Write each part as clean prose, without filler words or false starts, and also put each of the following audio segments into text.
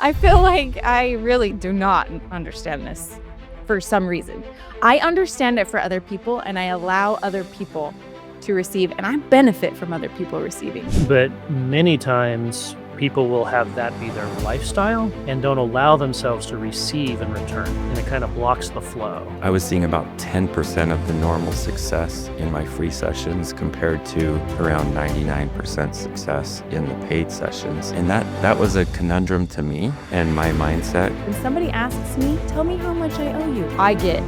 I feel like I really do not understand this for some reason. I understand it for other people and I allow other people to receive, and I benefit from other people receiving. But many times people will have that be their lifestyle and don't allow themselves to receive in return, and it kind of blocks the flow. I was seeing about 10% of the normal success in my free sessions compared to around 99% success in the paid sessions. And that was a conundrum to me and my mindset. When somebody asks me, tell me how much I owe you, I get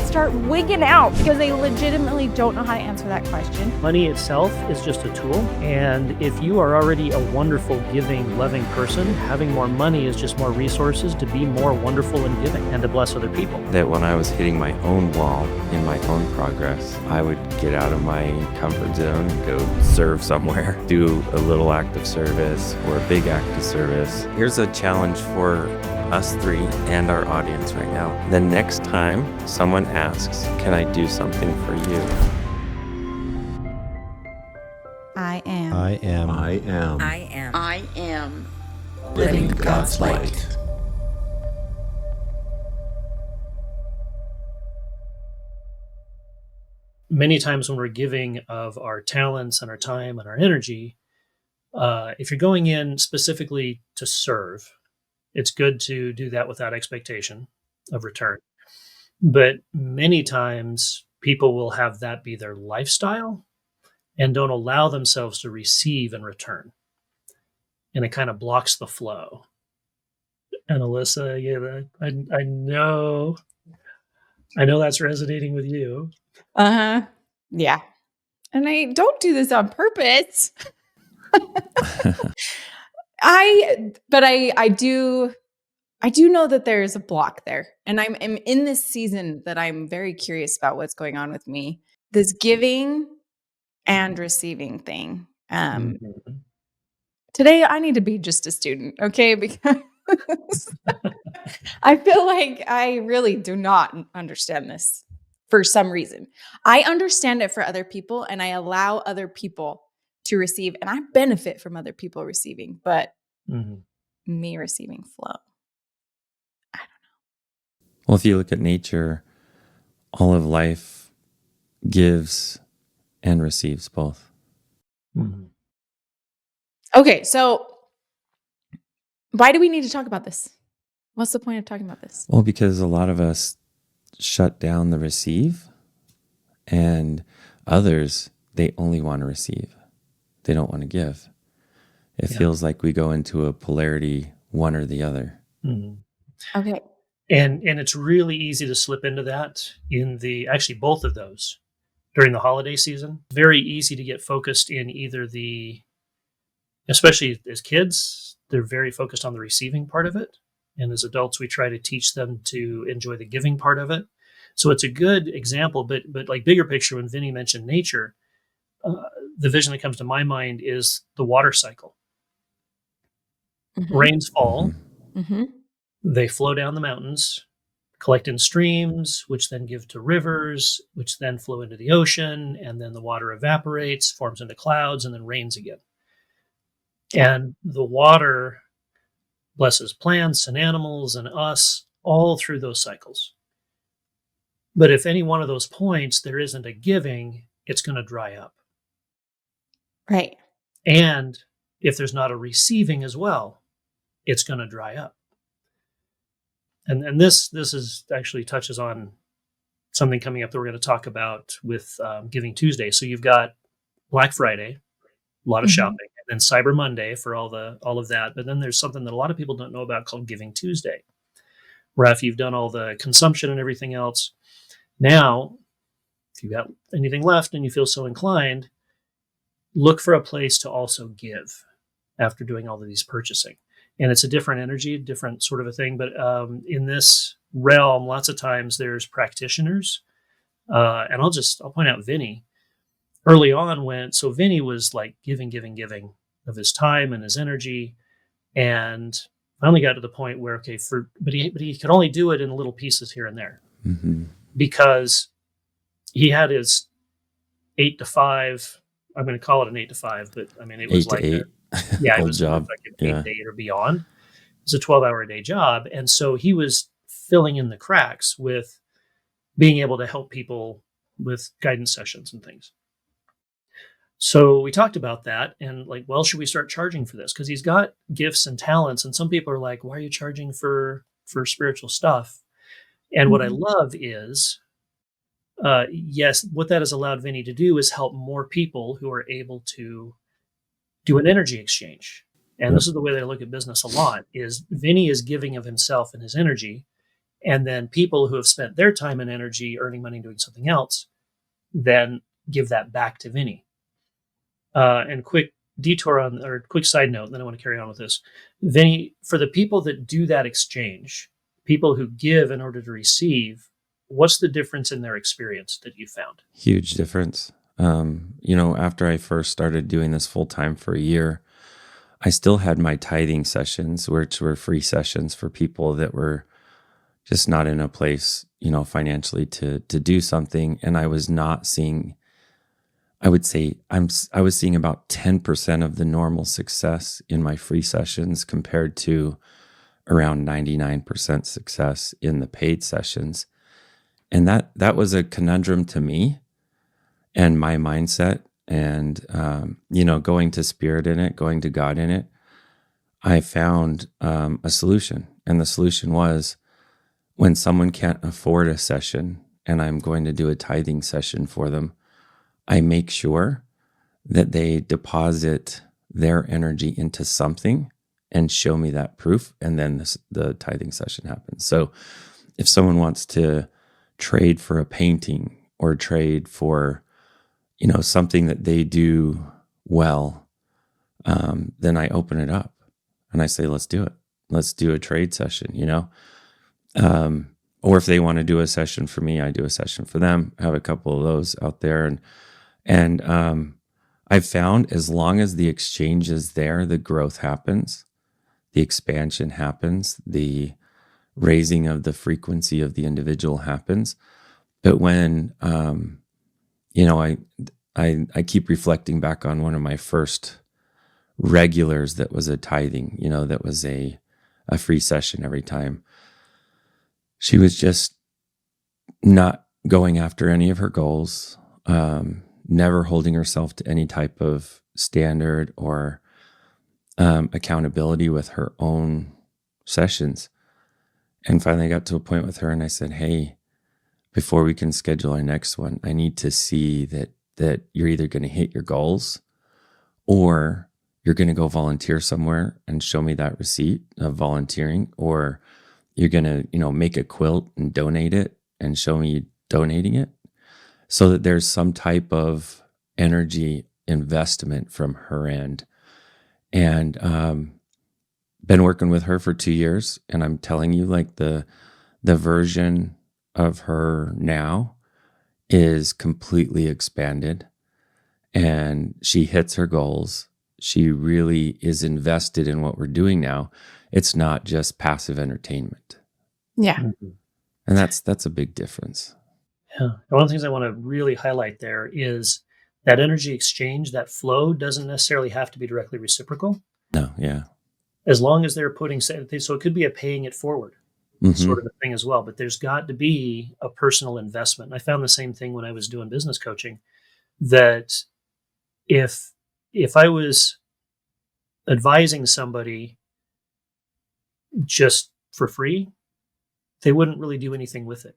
start wigging out because they legitimately don't know how to answer that question. Money itself is just a tool, and if you are already a wonderful, giving, loving person, having more money is just more resources to be more wonderful and giving and to bless other people. That when I was hitting my own wall in my own progress, I would get out of my comfort zone and go serve somewhere, do a little act of service or a big act of service. Here's a challenge for us three and our audience right now. The next time someone asks, can I do something for you? I am. I am. I am. I am. I am Living God's light. Many times when we're giving of our talents and our time and our energy, if you're going in specifically to serve, it's good to do that without expectation of return. But many times people will have that be their lifestyle and don't allow themselves to receive in return. And it kind of blocks the flow. And Alyssa, yeah, I know that's resonating with you. Uh-huh. Yeah. And I don't do this on purpose. I do know that there is a block there. And I'm in this season that I'm very curious about what's going on with me. This giving and receiving thing. Today I need to be just a student, okay? Because I feel like I really do not understand this for some reason. I understand it for other people and I allow other people to receive, and I benefit from other people receiving, but me receiving flow. I don't know. Well, if you look at nature, all of life gives and receives both. Okay, so why do we need to talk about this? What's the point of talking about this? Well, because a lot of us shut down the receive, and others, they only want to receive. They don't want to give. It feels like we go into a polarity, one or the other. Okay. And it's really easy to slip into that actually both of those during the holiday season. Very easy to get focused in either especially as kids, they're very focused on the receiving part of it. And as adults, we try to teach them to enjoy the giving part of it. So it's a good example, but like bigger picture, when Vinney mentioned nature, the vision that comes to my mind is the water cycle. Rains fall, they flow down the mountains, collect in streams, which then give to rivers, which then flow into the ocean, and then the water evaporates, forms into clouds, and then rains again. And the water blesses plants and animals and us all through those cycles. But if any one of those points there isn't a giving, it's going to dry up. Right. And if there's not a receiving as well, it's going to dry up. And this is actually touches on something coming up that we're going to talk about with Giving Tuesday. So you've got Black Friday, a lot of shopping, and then Cyber Monday for all of that. But then there's something that a lot of people don't know about called Giving Tuesday, where after you've done all the consumption and everything else, now, if you've got anything left and you feel so inclined, look for a place to also give after doing all of these purchasing. And it's a different energy, different sort of a thing. But in this realm, lots of times there's practitioners. And I'll point out Vinney. Early on Vinney was like giving of his time and his energy. And finally got to the point where, but he could only do it in little pieces here and there. Because he had his 8 to 5, I'm going to call it an 8 to 5, but I mean, it was like Yeah, it old was job. like an Yeah. 8 to 8 or beyond. It's a 12-hour a day job. And so he was filling in the cracks with being able to help people with guidance sessions and things. So we talked about that and like, well, should we start charging for this? Because he's got gifts and talents. And some people are like, why are you charging for spiritual stuff? And what I Mhm. love is, yes, what that has allowed Vinney to do is help more people who are able to do an energy exchange. And Yep. this is the way that I look at business a lot is Vinney is giving of himself and his energy. And then people who have spent their time and energy earning money doing something else, then give that back to Vinney. And quick detour on, or quick side note, and then I want to carry on with this. Vinney, for the people that do that exchange, people who give in order to receive, what's the difference in their experience that you found? Huge difference. After I first started doing this full time for a year, I still had my tithing sessions, which were free sessions for people that were just not in a place, financially to do something. And I was not seeing, I would say I was seeing about 10% of the normal success in my free sessions compared to around 99% success in the paid sessions. And that was a conundrum to me and my mindset and, going to spirit in it, going to God in it. I found a solution. And the solution was when someone can't afford a session and I'm going to do a tithing session for them, I make sure that they deposit their energy into something and show me that proof. And then the tithing session happens. So if someone wants to trade for a painting or trade for, something that they do well, then I open it up and I say, let's do it. Let's do a trade session, or if they want to do a session for me, I do a session for them. I have a couple of those out there. And I've found as long as the exchange is there, the growth happens, the expansion happens, the raising of the frequency of the individual happens. But when, I keep reflecting back on one of my first regulars that was a tithing, that was a free session every time. She was just not going after any of her goals, never holding herself to any type of standard or accountability with her own sessions. And finally I got to a point with her and I said, hey, before we can schedule our next one, I need to see that you're either going to hit your goals or you're going to go volunteer somewhere and show me that receipt of volunteering, or you're going to, make a quilt and donate it and show me donating it, so that there's some type of energy investment from her end. And been working with her for 2 years, and I'm telling you, like the version of her now is completely expanded, and she hits her goals. She really is invested in what we're doing now. It's not just passive entertainment. Yeah. Mm-hmm. And that's a big difference. Yeah. One of the things I want to really highlight there is that energy exchange, that flow doesn't necessarily have to be directly reciprocal. No, yeah. As long as they're putting, so it could be a paying it forward sort of a thing as well, but there's got to be a personal investment. And I found the same thing when I was doing business coaching, that if I was advising somebody just for free, they wouldn't really do anything with it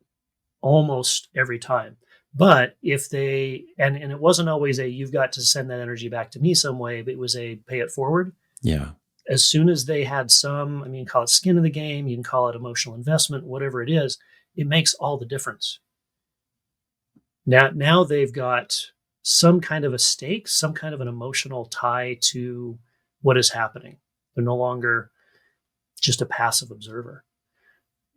almost every time. But if they, and it wasn't always you've got to send that energy back to me some way, but it was a pay it forward. Yeah. As soon as they had some, call it skin in the game, you can call it emotional investment, whatever it is, it makes all the difference. Now they've got some kind of a stake, some kind of an emotional tie to what is happening. They're no longer just a passive observer.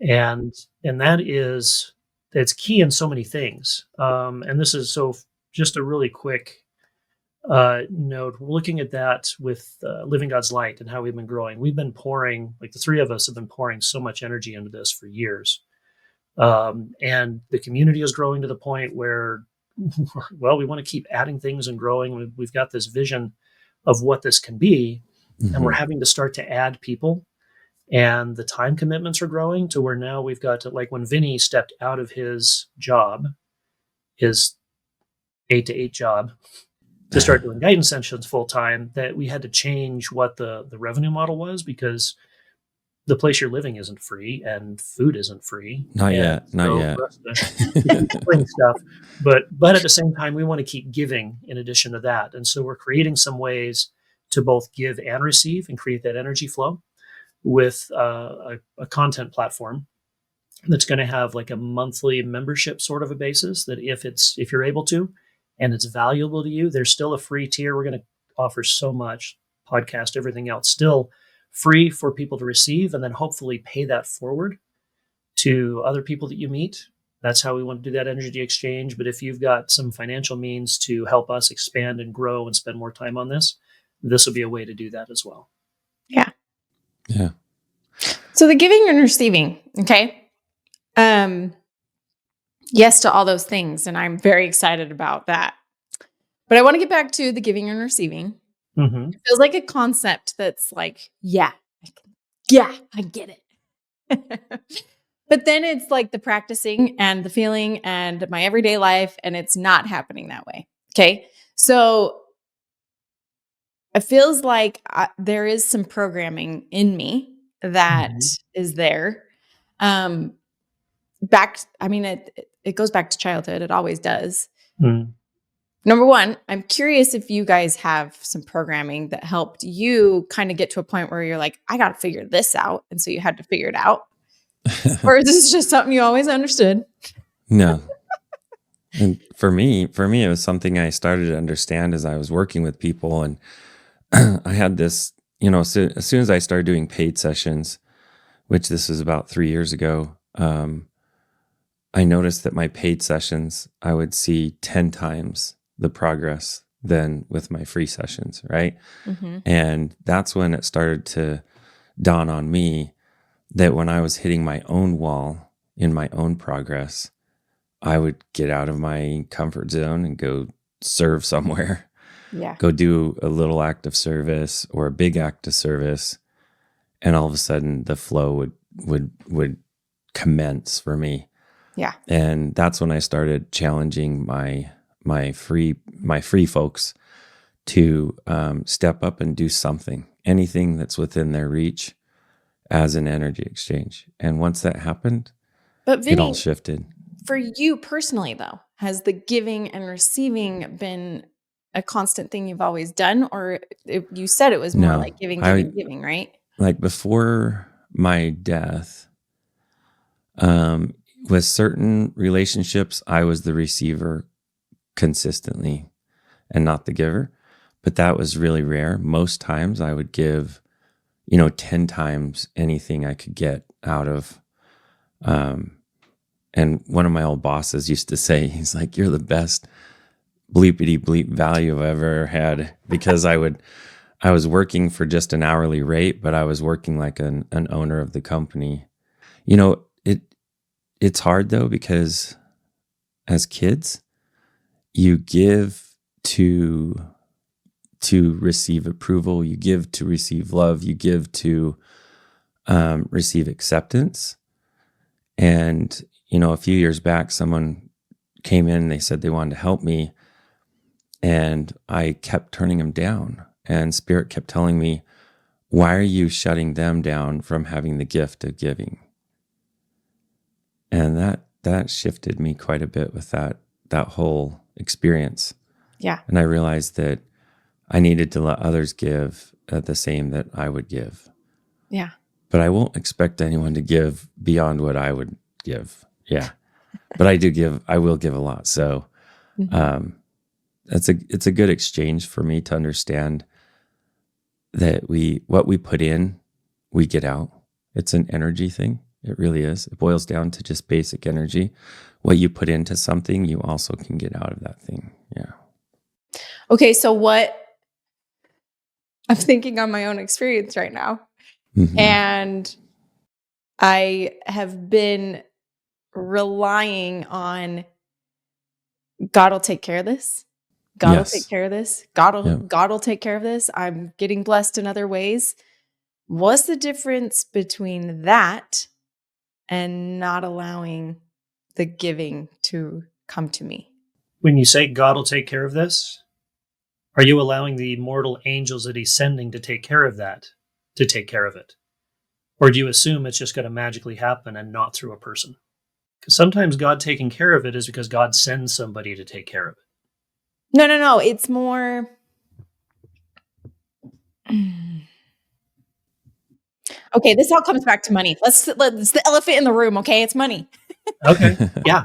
And that's key in so many things. And this is just a really quick note. We're looking at that with Living God's Light and how we've been growing. We've been pouring, like the three of us have been pouring so much energy into this for years. And the community is growing to the point where, well, we want to keep adding things and growing. We've got this vision of what this can be. And we're Mhm. having to start to add people, and the time commitments are growing to where now we've got to, like when Vinney stepped out of his job, his 8 to 8 job, to start doing guidance sessions full time, that we had to change what the revenue model was, because the place you're living isn't free and food isn't free. Not And yet. Not so yet. for us to keep doing stuff, but at the same time, we want to keep giving in addition to that. And so we're creating some ways to both give and receive and create that energy flow with a content platform that's going to have like a monthly membership sort of a basis, that if you're able to and it's valuable to you, there's still a free tier. We're going to offer so much, podcast, everything else, still free for people to receive, and then hopefully pay that forward to other people that you meet. That's how we want to do that energy exchange. But if you've got some financial means to help us expand and grow and spend more time on this, this will be a way to do that as well. Yeah. Yeah. So the giving and receiving, okay? Yes to all those things, and I'm very excited about that. But I want to get back to the giving and receiving. Mm-hmm. It feels like a concept that's like, yeah, I get it. But then it's like the practicing and the feeling and my everyday life, and it's not happening that way. Okay. So it feels like there is some programming in me that is there. Um, it goes back to childhood. It always does. Mm-hmm. Number one, I'm curious if you guys have some programming that helped you kind of get to a point where you're like, I got to figure this out. And so you had to figure it out. Or is this just something you always understood? No. And for me, it was something I started to understand as I was working with people. And I had this, so as soon as I started doing paid sessions, which this was about 3 years ago, I noticed that my paid sessions, I would see 10 times the progress than with my free sessions, right? Mm-hmm. And that's when it started to dawn on me that when I was hitting my own wall in my own progress, I would get out of my comfort zone and go serve somewhere, Yeah. go do a little act of service or a big act of service. And all of a sudden the flow would commence for me. Yeah. And that's when I started challenging my free folks to step up and do something, anything that's within their reach as an energy exchange. And once that happened, But it all Vinney, shifted. for you personally, though, has the giving and receiving been a constant thing you've always done? Or you said it was more No, like giving, right? Like before my death, with certain relationships, I was the receiver consistently and not the giver. But that was really rare. Most times I would give, 10 times anything I could get out of. And one of my old bosses used to say, he's like, you're the best bleepity bleep value I've ever had, because I was working for just an hourly rate, but I was working like an owner of the company. It's hard though, because as kids, you give to receive approval, you give to receive love, you give to receive acceptance. And, a few years back, someone came in and they said they wanted to help me. And I kept turning them down. And Spirit kept telling me, why are you shutting them down from having the gift of giving? And that shifted me quite a bit with that whole experience. Yeah. And I realized that I needed to let others give at the same that I would give. Yeah. But I won't expect anyone to give beyond what I would give. Yeah. But I will give a lot. So it's a good exchange for me to understand that what we put in, we get out. It's an energy thing. It really is. It boils down to just basic energy. What you put into something, you also can get out of that thing. Yeah. Okay. So what I'm thinking on my own experience right now, Mm-hmm. and I have been relying on God will take care of this. God will Yes. take care of this. Yep. God will take care of this. I'm getting blessed in other ways. What's the difference between that and not allowing the giving to come to me? When you say God will take care of this, are you allowing the mortal angels that he's sending to take care of that, to take care of it? Or do you assume it's just going to magically happen and not through a person? Because sometimes God taking care of it is because God sends somebody to take care of it. No. It's more. Okay, this all comes back to money. It's the elephant in the room. Okay, it's money. Okay. Yeah.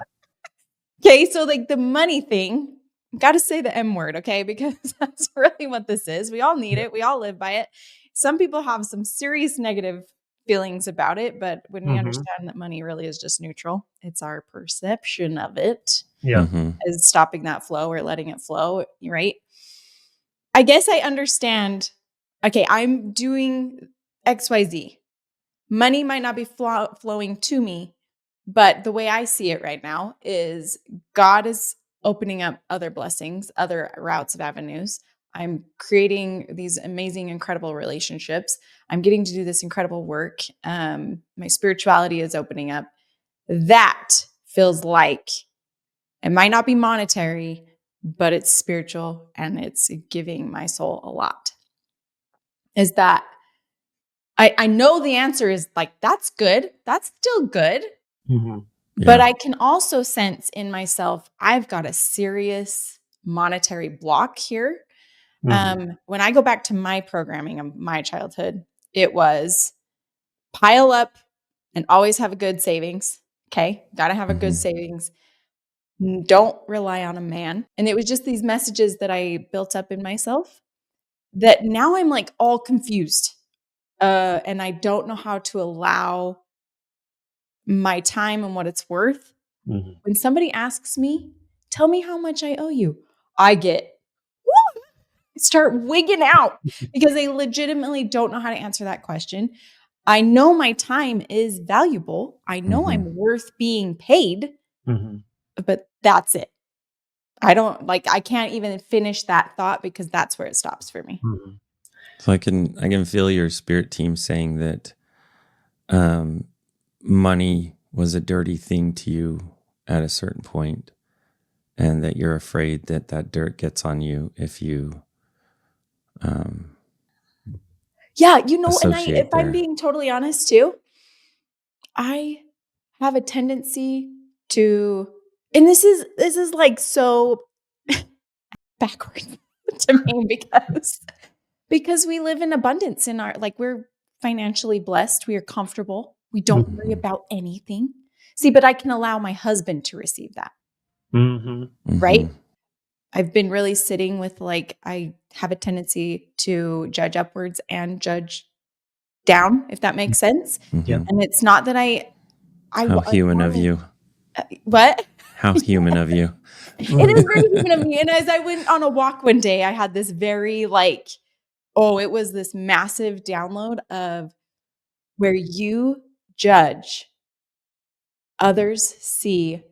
Okay, so like the money thing, got to say the M word, okay? Because that's really what this is. We all need it. We all live by it. Some people have some serious negative feelings about it, but when we understand that money really is just neutral, it's our perception of it Yeah. is stopping that flow or letting it flow, right? I guess I understand. Okay, I'm doing XYZ. Money might not be flowing to me, but the way I see it right now is God is opening up other blessings, other routes of avenues. I'm creating these amazing, incredible relationships. I'm getting to do this incredible work. My spirituality is opening up. That feels like it might not be monetary, but it's spiritual and it's giving my soul a lot. Is that I know the answer is like, that's good. That's still good. But I can also sense in myself, I've got a serious monetary block here. When I go back to my programming of my childhood, it was pile up and always have a good savings. Okay. Got to have a good savings. Don't rely on a man. And it was just these messages that I built up in myself that now I'm like all confused. And I don't know how to allow my time and what it's worth. When somebody asks me, tell me how much I owe you, I start wigging out because they legitimately don't know how to answer that question. I know my time is valuable. I know I'm worth being paid, but that's it. I can't even finish that thought because that's where it stops for me. So I can feel your spirit team saying that money was a dirty thing to you at a certain point, and that you're afraid that that dirt gets on you if you Yeah, and if I'm there. being totally honest too, I have a tendency to, and this is like so backwards to me because we live in abundance in our, like, we're financially blessed, we are comfortable, we don't worry about anything. See, but I can allow my husband to receive that. Right? I've been really sitting with, like, I have a tendency to judge upwards and judge down, if that makes sense. Yeah. And it's not that How human of you. What? How human of you. It is very human of me. And as I went on a walk one day, I had this very it was this massive download of where you judge, others see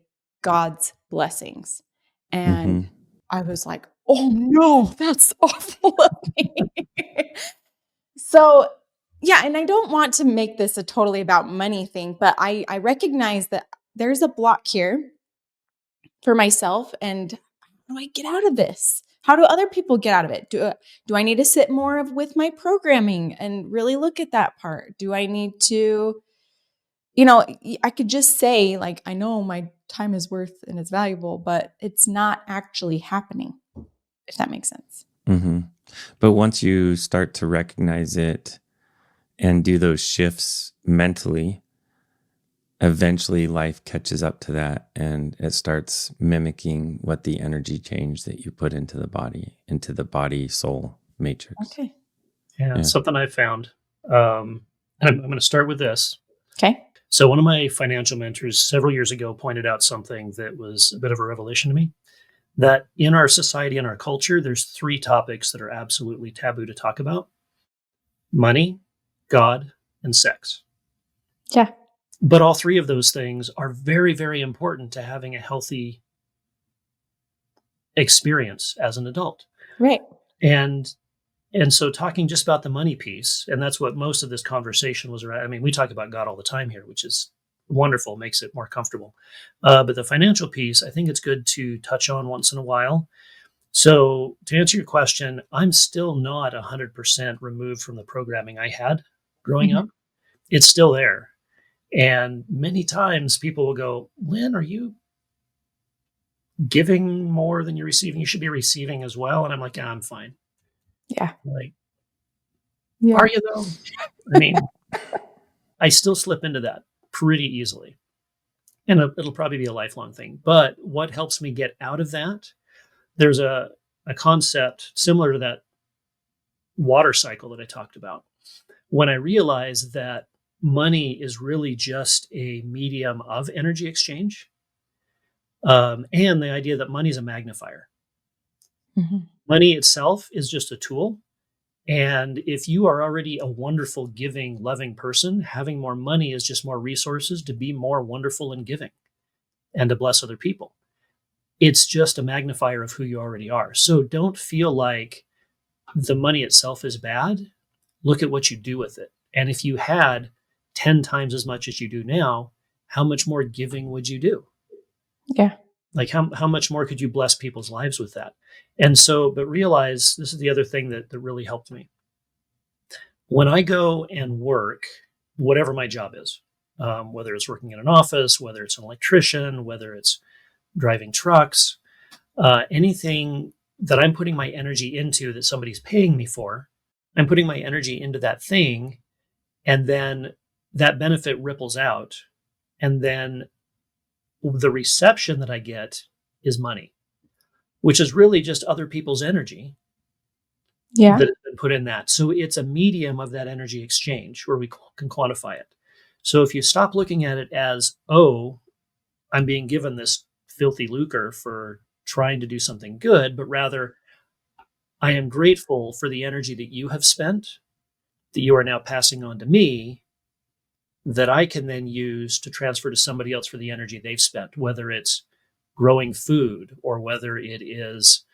God's blessings. And I was like, oh no, that's awful of me. So, yeah, and I don't want to make this a totally about money thing, but I recognize that there's a block here for myself. And how do I get out of this? How do other people get out of it? Do I need to sit more with my programming and really look at that part? Do I need to, I could just say, like, I know my time is worth and it's valuable, but it's not actually happening, if that makes sense. But once you start to recognize it and do those shifts mentally, eventually life catches up to that and it starts mimicking what the energy change that you put into the body soul matrix. Okay. Yeah. Something I found. I'm going to start with this. Okay. So one of my financial mentors several years ago pointed out something that was a bit of a revelation to me, that in our society and our culture, there's 3 topics that are absolutely taboo to talk about: money, God, and sex. Yeah. But all 3 of those things are very, very important to having a healthy experience as an adult. Right. And so talking just about the money piece, and that's what most of this conversation was around. I mean, we talk about God all the time here, which is wonderful, makes it more comfortable. But the financial piece, I think it's good to touch on once in a while. So to answer your question, I'm still not 100% removed from the programming I had growing up. It's still there. And many times people will go, Lynn, are you giving more than you're receiving? You should be receiving as well. And I'm like, yeah, I'm fine. Yeah. Like, Yeah. are you though? I mean, I still slip into that pretty easily. And it'll probably be a lifelong thing. But what helps me get out of that, there's a concept similar to that water cycle that I talked about. When I realized that money is really just a medium of energy exchange, and the idea that money is a magnifier. Money itself is just a tool. And if you are already a wonderful, giving, loving person, having more money is just more resources to be more wonderful and giving and to bless other people. It's just a magnifier of who you already are. So don't feel like the money itself is bad. Look at what you do with it. And if you had 10 times as much as you do now, how much more giving would you do? Yeah. Like how much more could you bless people's lives with that? And so, but realize this is the other thing that really helped me. When I go and work, whatever my job is, whether it's working in an office, whether it's an electrician, whether it's driving trucks, anything that I'm putting my energy into that somebody's paying me for, I'm putting my energy into that thing, and then that benefit ripples out. And then the reception that I get is money, which is really just other people's energy Yeah. that has been put in that. So it's a medium of that energy exchange where we can quantify it. So if you stop looking at it as, oh, I'm being given this filthy lucre for trying to do something good, but rather I am grateful for the energy that you have spent, that you are now passing on to me, that I can then use to transfer to somebody else for the energy they've spent, whether it's growing food or whether it is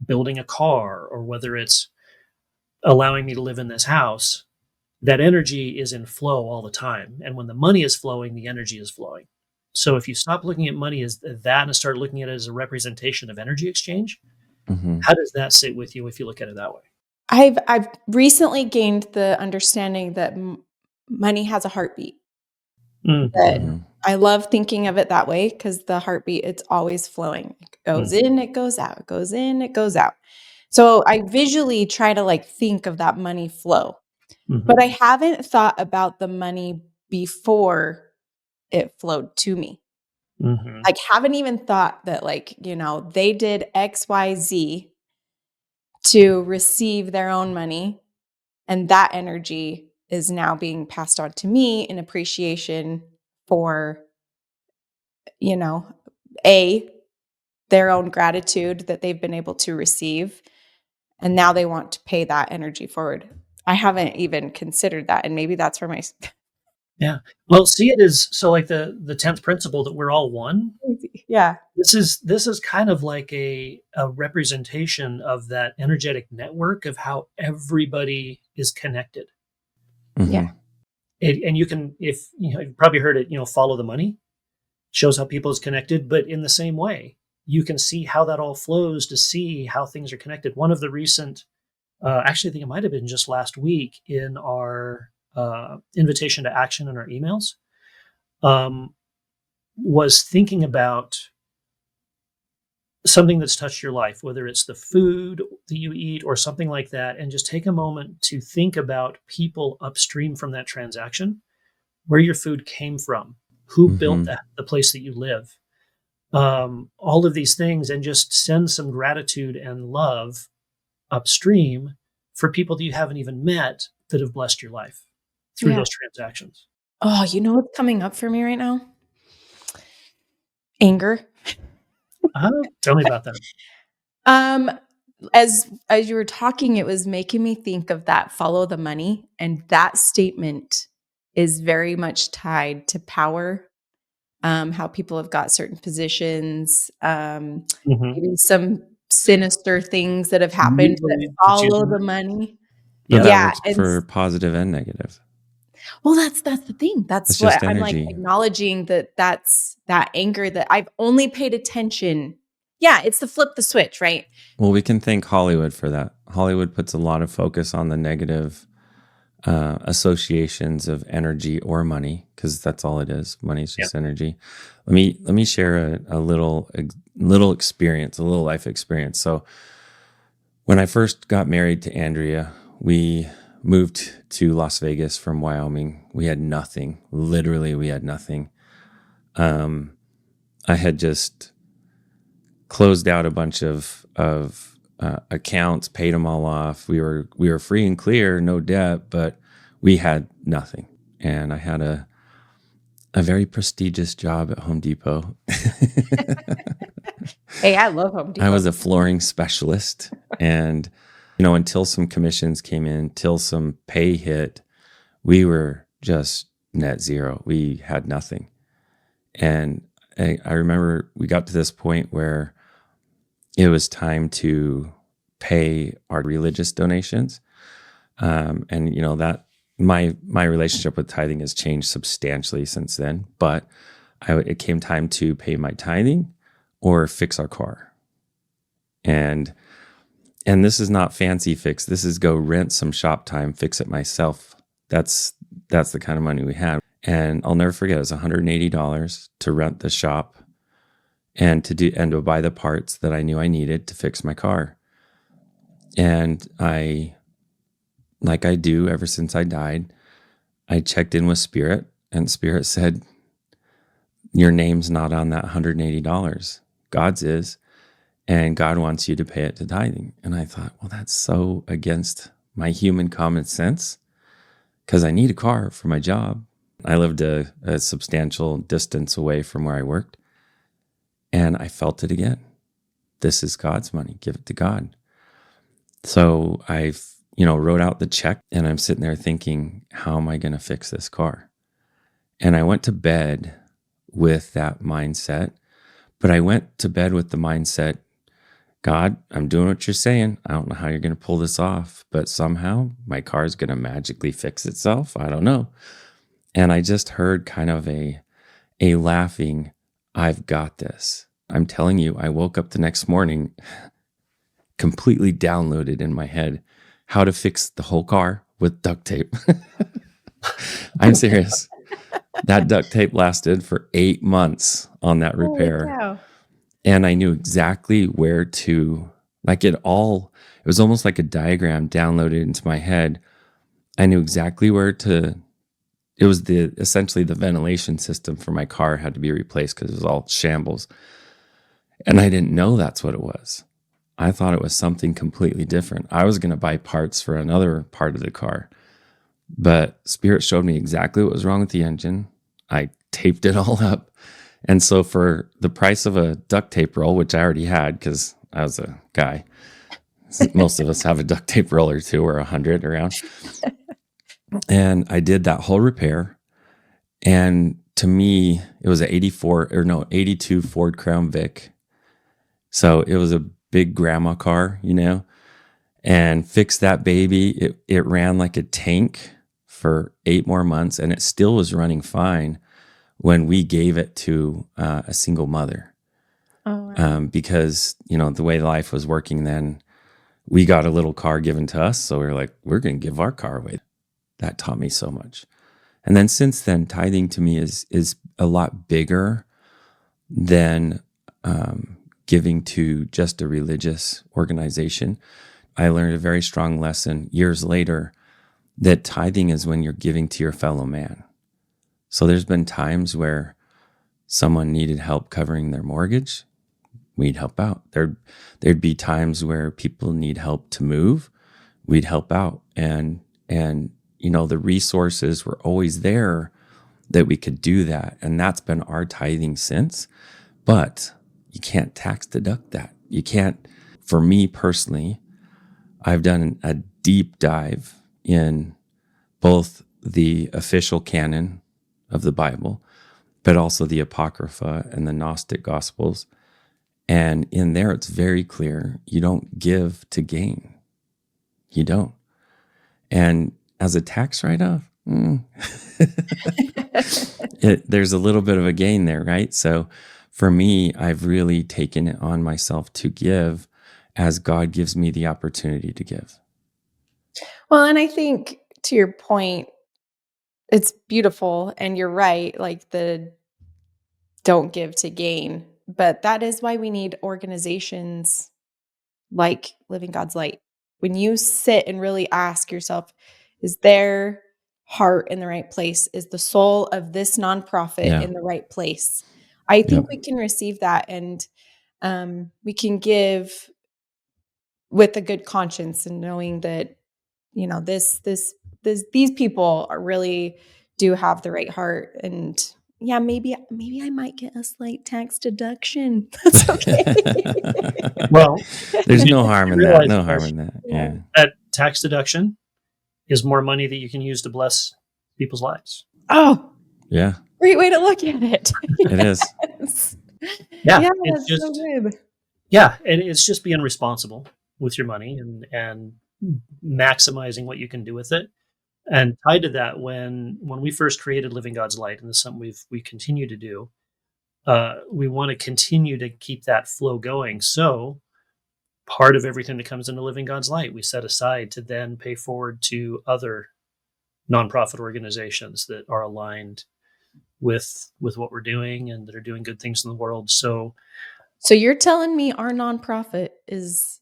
building a car or whether it's allowing me to live in this house. That energy is in flow all the time. And when the money is flowing, the energy is flowing. So if you stop looking at money as that and start looking at it as a representation of energy exchange, how does that sit with you if you look at it that way? I've recently gained the understanding that money has a heartbeat. That I love thinking of it that way because the heartbeat, it's always flowing. It goes in, it goes out, it goes in, it goes out. So I visually try to like think of that money flow. But I haven't thought about the money before it flowed to me. Like haven't even thought that like, they did XYZ to receive their own money, and that energy is now being passed on to me in appreciation for, their own gratitude that they've been able to receive. And now they want to pay that energy forward. I haven't even considered that. And maybe that's where my Yeah. Well, see it as so like the 10th principle that we're all one. Yeah. This is kind of like a representation of that energetic network of how everybody is connected. Yeah. And you can, if you've probably heard it, follow the money shows how people is connected, but in the same way, you can see how that all flows to see how things are connected. One of the recent, actually, I think it might have been just last week in our invitation to action in our emails, was thinking about something that's touched your life, whether it's the food that you eat or something like that, and just take a moment to think about people upstream from that transaction, where your food came from, who built the place that you live, all of these things, and just send some gratitude and love upstream for people that you haven't even met that have blessed your life through those transactions. Oh, you know what's coming up for me right now? Anger. Tell me about that. As you were talking, it was making me think of that follow the money. And that statement is very much tied to power. how people have got certain positions, Mhm. maybe some sinister things that have happened that Usually it's follow usually the money. But yeah. that Yeah, works and for positive and negative. well, that's the thing. It's That's what just I'm like energy. acknowledging that's that anger that I've only paid attention. Yeah, it's the flip the switch, right? Well, we can thank Hollywood for that. Hollywood puts a lot of focus on the negative associations of energy or money, because that's all it is. Money is Yeah. just energy. Let me share a little experience, a little life experience. So when I first got married to Andrea, we moved to Las Vegas from Wyoming. We had nothing. Literally, we had nothing. I had just closed out a bunch of accounts, paid them all off. We were free and clear, no debt, but we had nothing. And I had a very prestigious job at Home Depot. Hey, I love Home Depot. I was a flooring specialist, and you know, until some commissions came in, till some pay hit, we were just net zero. We had nothing. And I remember we got to this point where it was time to pay our religious donations. And you know, that my relationship with tithing has changed substantially since then, but it came time to pay my tithing or fix our car. And this is not fancy fix. This is go rent some shop time, fix it myself. That's the kind of money we had. And I'll never forget, it was $180 to rent the shop and to buy the parts that I knew I needed to fix my car. And I, like I do ever since I died, I checked in with Spirit, and Spirit said, your name's not on that $180. God's is, and God wants you to pay it to tithing. And I thought, well, that's so against my human common sense, because I need a car for my job. I lived a substantial distance away from where I worked, and I felt it again. This is God's money. Give it to God. So I, wrote out the check, and I'm sitting there thinking, how am I going to fix this car? And I went to bed with that mindset, but I went to bed with the mindset, God, I'm doing what you're saying. I don't know how you're going to pull this off, but somehow my car is going to magically fix itself. I don't know. And I just heard kind of a laughing, I've got this. I'm telling you, I woke up the next morning completely downloaded in my head how to fix the whole car with duct tape. I'm serious. That duct tape lasted for 8 months on that repair. Holy cow. And I knew exactly where to, it was almost like a diagram downloaded into my head. I knew exactly where to, it was essentially the ventilation system for my car had to be replaced because it was all shambles. And I didn't know that's what it was. I thought it was something completely different. I was going to buy parts for another part of the car, but Spirit showed me exactly what was wrong with the engine. I taped it all up. And so for the price of a duct tape roll, which I already had because I was a guy, most of us have a duct tape roll or two or 100 around. And I did that whole repair. And to me, it was an 82 Ford Crown Vic. So it was a big grandma car, and fixed that baby. It ran like a tank for 8 more months, and it still was running fine when we gave it to a single mother. Oh, wow. Because, the way life was working then, we got a little car given to us. So we were like, we're going to give our car away. That taught me so much. And then since then, tithing to me is a lot bigger than giving to just a religious organization. I learned a very strong lesson years later that tithing is when you're giving to your fellow man. So there's been times where someone needed help covering their mortgage. We'd help out. There'd be times where people need help to move. We'd help out. And the resources were always there that we could do that. And that's been our tithing since. But you can't tax deduct that. You can't, for me personally, I've done a deep dive in both the official canon of the Bible but also the Apocrypha and the Gnostic Gospels. And in there, it's very clear you don't give to gain. You don't. And as a tax write-off, there's a little bit of a gain there, right? So for me, I've really taken it on myself to give as God gives me the opportunity to give. Well, and I think to your point, it's beautiful, and you're right, like the don't give to gain. But that is why we need organizations like Living God's Light. When you sit and really ask yourself, is their heart in the right place? Is the soul of this nonprofit Yeah. in the right place? I think Yep. we can receive that, and we can give with a good conscience and knowing that, you know, these people are really do have the right heart. And yeah, maybe I might get a slight tax deduction. That's okay. Well, There's you no harm in that. realize No harm in that. Yeah. that tax deduction is more money that you can use to bless people's lives. Oh, Yeah. great way to look at it. It is. Yes. Yeah, Yeah, it's that's just so good. yeah, and it's just being responsible with your money and maximizing what you can do with it. And tied to that, when we first created Living God's Light, and this is something we continue to do, we want to continue to keep that flow going. So part of everything that comes into Living God's Light, we set aside to then pay forward to other nonprofit organizations that are aligned with what we're doing and that are doing good things in the world. So you're telling me our nonprofit is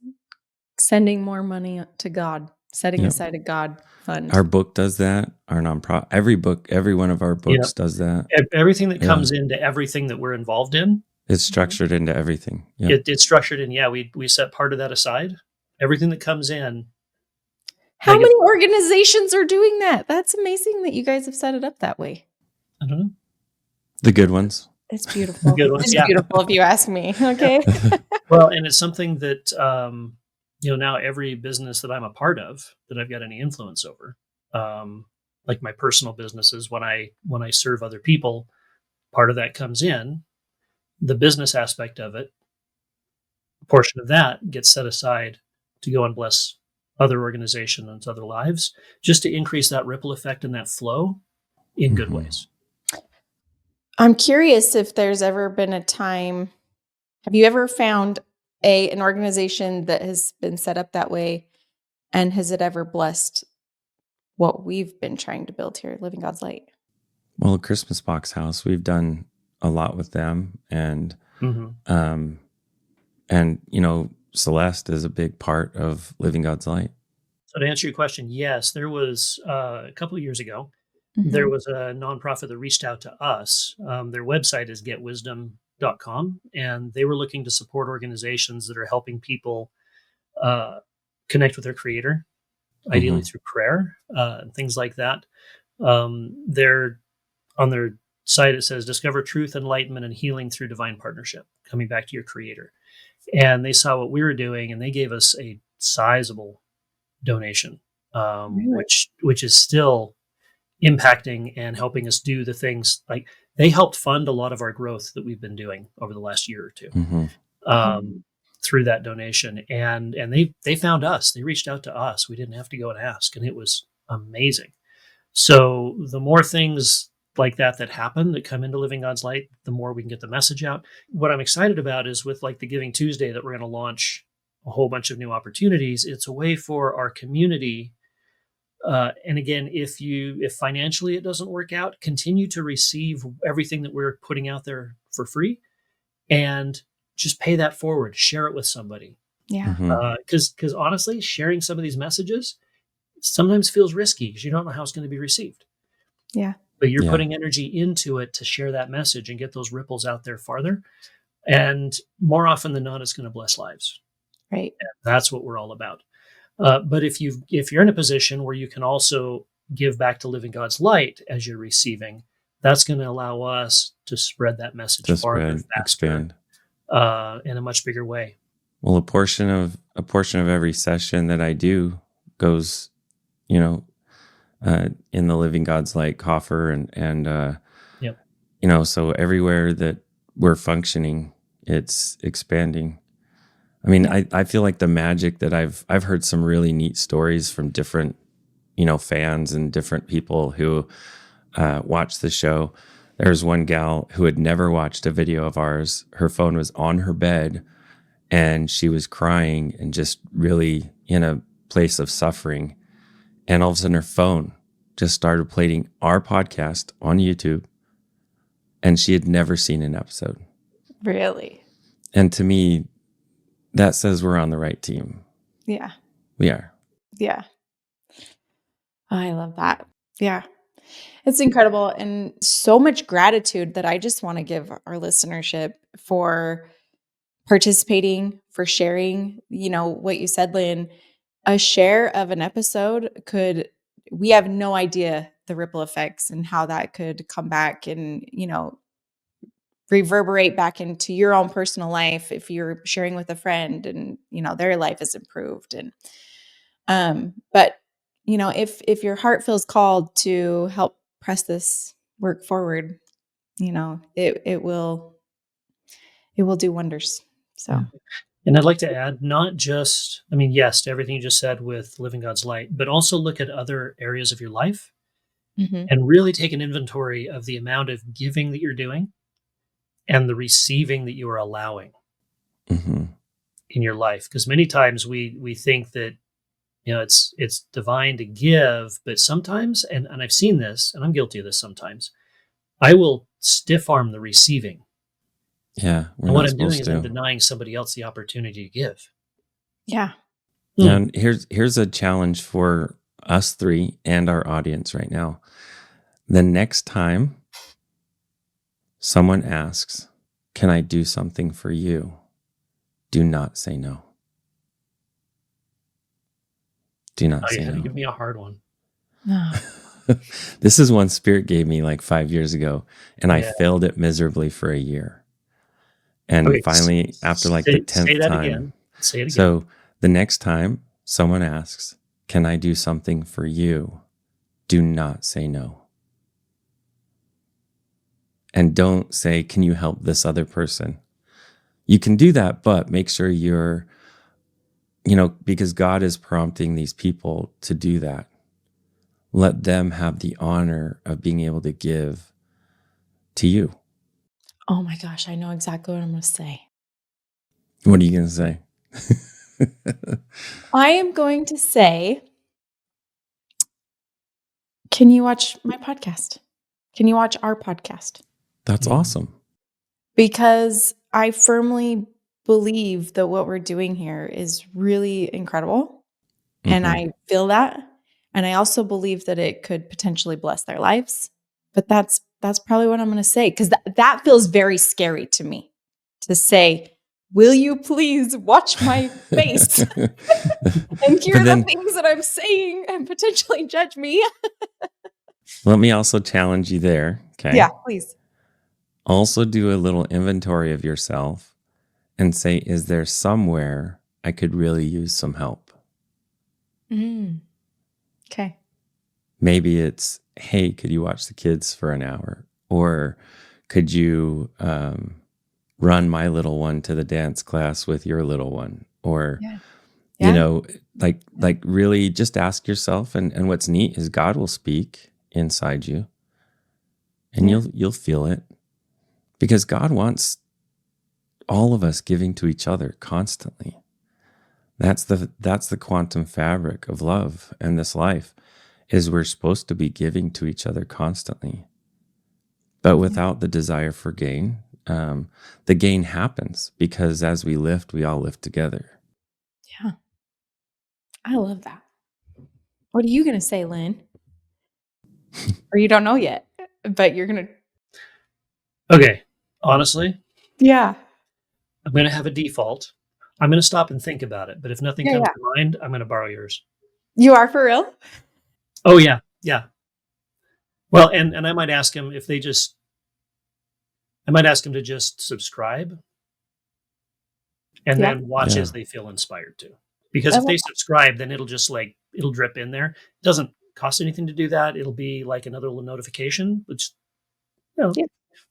sending more money to God, setting Yep. aside a God fund. Our book does that. Our nonprofit, every one of our books does that. everything that comes into everything that we're involved in, It's structured into everything. Yeah. it's structured in. Yeah, we set part of that aside. Everything that comes in. How many organizations are doing that? That's amazing that you guys have set it up that way. I don't know. The good ones. It's beautiful. Good ones, It's yeah. beautiful if you ask me. Okay. Well, and it's something that now every business that I'm a part of that I've got any influence over, like my personal businesses, when I serve other people, part of that comes in. The business aspect of it, a portion of that gets set aside to go and bless other organizations and other lives, just to increase that ripple effect and that flow in good ways. I'm curious if there's ever been a time, have you ever found an organization that has been set up that way, and has it ever blessed what we've been trying to build here, Living God's Light? Well, Christmas Box House, we've done a lot with them, and Celeste is a big part of Living God's Light. So to answer your question, yes, there was a couple of years ago, there was a nonprofit that reached out to us. Their website is getwisdom.com, and they were looking to support organizations that are helping people connect with their Creator, ideally through prayer and things like that. They're on their site, it says, discover truth, enlightenment, and healing through divine partnership, coming back to your Creator. And they saw what we were doing, and they gave us a sizable donation, which is still impacting and helping us do the things. Like, they helped fund a lot of our growth that we've been doing over the last year or two through that donation. And they found us. They reached out to us. We didn't have to go and ask, and it was amazing. So the more things like that happen, that come into Living God's Light, the more we can get the message out. What I'm excited about is with like the Giving Tuesday that we're going to launch a whole bunch of new opportunities. It's a way for our community. And again, if financially it doesn't work out, continue to receive everything that we're putting out there for free, and just pay that forward, share it with somebody. Yeah. Because honestly, sharing some of these messages sometimes feels risky because you don't know how it's going to be received. Yeah. But you're putting energy into it to share that message and get those ripples out there farther. And more often than not, it's going to bless lives. Right. And that's what we're all about. But if you're in a position where you can also give back to Living God's Light as you're receiving, that's going to allow us to spread that message farther, faster, expand in a much bigger way. Well, a portion of every session that I do goes, in the Living God's Light coffer, and So everywhere that we're functioning, it's expanding. I mean, I feel like the magic that I've heard some really neat stories from different, fans and different people who watch the show. There's one gal who had never watched a video of ours. Her phone was on her bed and she was crying and just really in a place of suffering. And all of a sudden her phone just started playing our podcast on YouTube. And she had never seen an episode. Really? And to me, that says we're on the right team. Yeah. We are. Yeah. I love that. Yeah. It's incredible. And so much gratitude that I just want to give our listenership for participating, for sharing, what you said, Lynn. A share of an episode we have no idea the ripple effects and how that could come back and, reverberate back into your own personal life if you're sharing with a friend and, their life is improved. And, but, if your heart feels called to help press this work forward, it will do wonders. So. Yeah. And I'd like to add, not just, yes, to everything you just said with living God's light, but also look at other areas of your life and really take an inventory of the amount of giving that you're doing and the receiving that you are allowing in your life. Because many times we think that, it's divine to give, but sometimes, and I've seen this, and I'm guilty of this sometimes, I will stiff arm the receiving. Yeah. And what I'm doing is I'm denying somebody else the opportunity to give. Yeah. And here's a challenge for us three and our audience right now. The next time someone asks, "Can I do something for you?" do not say no. Do not say you had no. to give me a hard one. This is one Spirit gave me like 5 years ago, and I failed it miserably for a year. And finally, after like the 10th time, say it again. So the next time someone asks, "Can I do something for you?" do not say no. And don't say, "Can you help this other person?" You can do that, but make sure you're, because God is prompting these people to do that. Let them have the honor of being able to give to you. Oh my gosh, I know exactly what I'm going to say. What are you going to say? I am going to say, can you watch my podcast? Can you watch our podcast? That's awesome. Because I firmly believe that what we're doing here is really incredible. And I feel that. And I also believe that it could potentially bless their lives. But that's probably what I'm going to say. Because that feels very scary to me to say, will you please watch my face and hear the things that I'm saying and potentially judge me? Let me also challenge you there. Okay. Yeah, please. Also do a little inventory of yourself and say, is there somewhere I could really use some help? Okay. Maybe it's, hey, could you watch the kids for an hour? Or could you run my little one to the dance class with your little one? Or, like really just ask yourself. And what's neat is God will speak inside you and you'll feel it, because God wants all of us giving to each other constantly. That's the quantum fabric of love and this life, is we're supposed to be giving to each other constantly. But without the desire for gain, the gain happens because as we lift, we all lift together. Yeah. I love that. What are you going to say, Lynn? Or you don't know yet, but you're going to. Okay. Honestly, Yeah. I'm going to have a default. I'm going to stop and think about it. But if nothing comes to mind, I'm going to borrow yours. You are for real? Oh, yeah. Yeah. Well, and I might ask him if I might ask him to just subscribe and then watch as they feel inspired to. Because if they subscribe, then it'll just it'll drip in there. It doesn't cost anything to do that. It'll be like another little notification, which,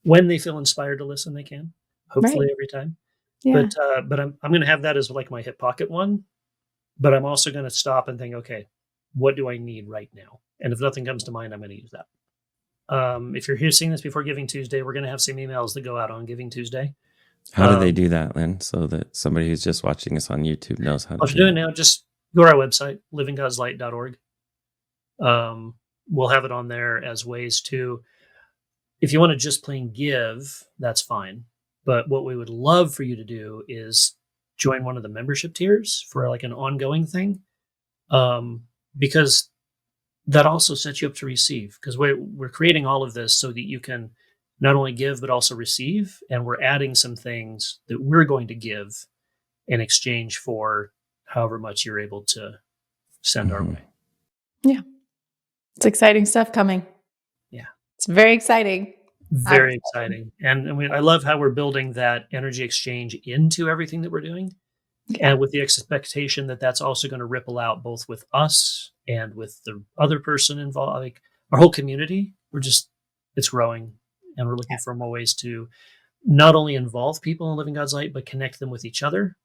when they feel inspired to listen, they can. Hopefully every time. Yeah. But I'm going to have that as like my hip pocket one. But I'm also going to stop and think, okay, what do I need right now? And if nothing comes to mind, I'm going to use that. If you're here seeing this before Giving Tuesday, we're going to have some emails that go out on Giving Tuesday. How do they do that, Lynn? So that somebody who's just watching us on YouTube knows how to If you're doing it now, just go to our website, livinggodslight.org. We'll have it on there as ways to, if you want to just plain give, that's fine. But what we would love for you to do is join one of the membership tiers for like an ongoing thing. Because that also sets you up to receive, because we're creating all of this so that you can not only give, but also receive. And we're adding some things that we're going to give in exchange for however much you're able to send our way. Yeah. It's exciting stuff coming. Yeah. It's very exciting. Very exciting. And I love how we're building that energy exchange into everything that we're doing. And with the expectation that that's also going to ripple out both with us and with the other person involved, like our whole community. It's growing, and we're looking for more ways to not only involve people in Living God's Light, but connect them with each other,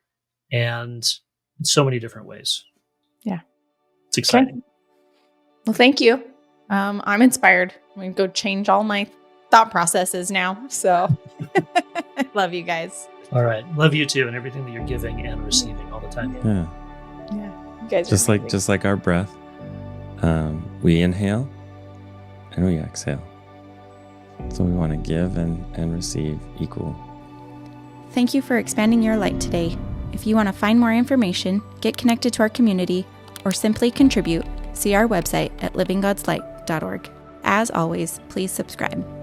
and in so many different ways. Yeah. It's exciting. Okay. Well, thank you. I'm inspired. I'm going to go change all my thought processes now. So I love you guys. All right. Love you too, and everything that you're giving and receiving all the time. Yeah. You guys Just are just like our breath, we inhale and we exhale. So we want to give and receive equal. Thank you for expanding your light today. If you want to find more information, get connected to our community, or simply contribute, see our website at livinggodslight.org. As always, please subscribe.